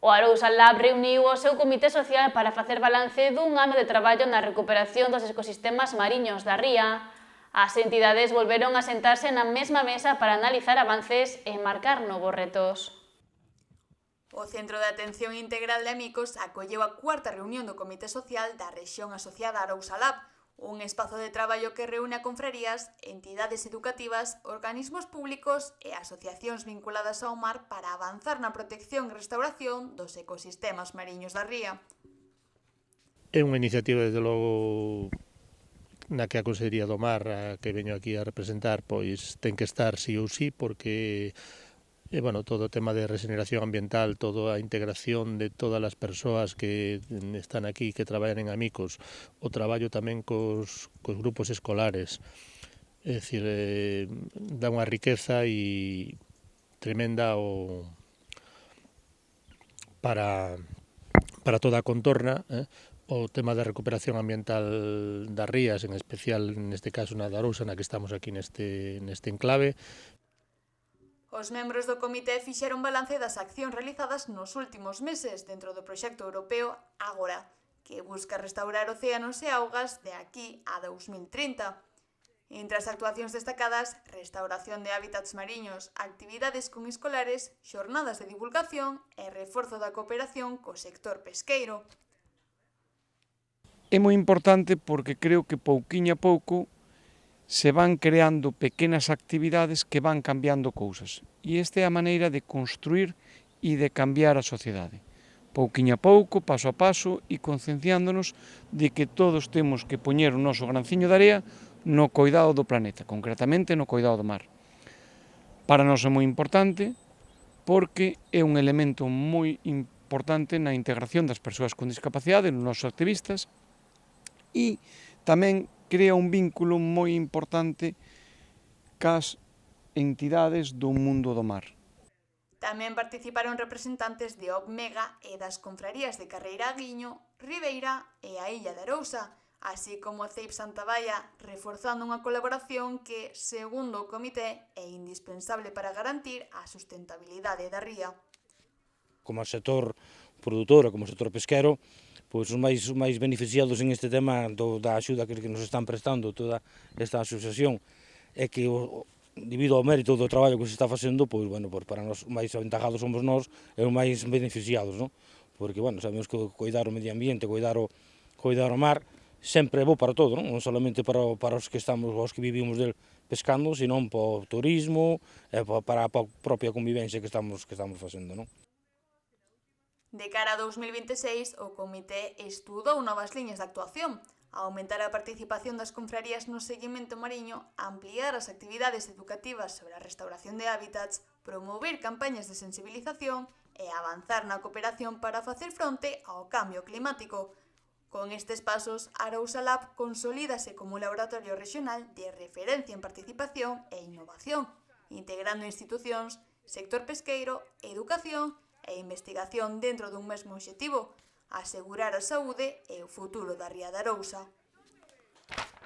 O Arousa Lab reuniu o seu comité social para facer balance dun ano de traballo na recuperación dos ecosistemas mariños da ría. As entidades volveron a sentarse na mesma mesa para analizar avances e marcar novos retos. O Centro de Atención Integral de Amicos acolleu a cuarta reunión do Comité Social da rexión asociada a Arousa Lab, un espazo de traballo que reúne a confrarías, entidades educativas, organismos públicos e asociacións vinculadas ao mar para avanzar na protección e restauración dos ecosistemas mariños da ría. É unha iniciativa, desde logo, na que a Consellería do Mar, a que veño aquí a representar, pois ten que estar sí ou sí, porque todo o tema de regeneración ambiental, toda a integración de todas as persoas que están aquí, que traballan en Amicos, o traballo tamén cos grupos escolares, é dicir, dá unha riqueza e tremenda para toda a contorna, o tema da recuperación ambiental das rías, en especial neste caso na de Arousa, na que estamos aquí neste enclave. Os membros do comité fixeron balance das accións realizadas nos últimos meses dentro do proxecto europeo Ágora, que busca restaurar océanos e augas de aquí a 2030. Entre as actuacións destacadas, restauración de hábitats mariños, actividades con escolares, xornadas de divulgación e reforzo da cooperación co sector pesqueiro. É moi importante porque creo que pouquiño a pouco se van creando pequenas actividades que van cambiando cousas. E esta é a maneira de construir e de cambiar a sociedade. Pouquiño a pouco, paso a paso, e concienciándonos de que todos temos que poñer o noso granciño de area no coidado do planeta, concretamente no coidado do mar. Para nós é moi importante porque é un elemento moi importante na integración das persoas con discapacidade, nos nosos activistas, e tamén crea un vínculo moi importante cas entidades do mundo do mar. Tamén participaron representantes de OBMEGA e das confrarías de Carreira Aguiño, Ribeira e a Illa de Arousa, así como CEIP Santa Baia, reforzando unha colaboración que, segundo o comité, é indispensable para garantir a sustentabilidade da ría. Como sector produtor e como sector pesquero, pois os máis beneficiados en este tema da axuda que nos están prestando toda esta asociación é que, debido ao mérito do traballo que se está facendo, pois, para nós máis aventajados somos nós e os máis beneficiados, non? Porque, sabemos que coidar o medio ambiente, coidar o mar, sempre é bo para todo, non solamente para os que vivimos del pescando, senón para o turismo e para a propia convivencia que estamos facendo, non? De cara a 2026, o comité estudou novas liñas de actuación, aumentar a participación das confrarías no seguimento mariño, ampliar as actividades educativas sobre a restauración de hábitats, promover campañas de sensibilización e avanzar na cooperación para facer fronte ao cambio climático. Con estes pasos, Arousa Lab consolídase como un laboratorio regional de referencia en participación e innovación, integrando institucións, sector pesqueiro, educación e investigación dentro dun mesmo obxectivo, asegurar a saúde e o futuro da ría de Arousa.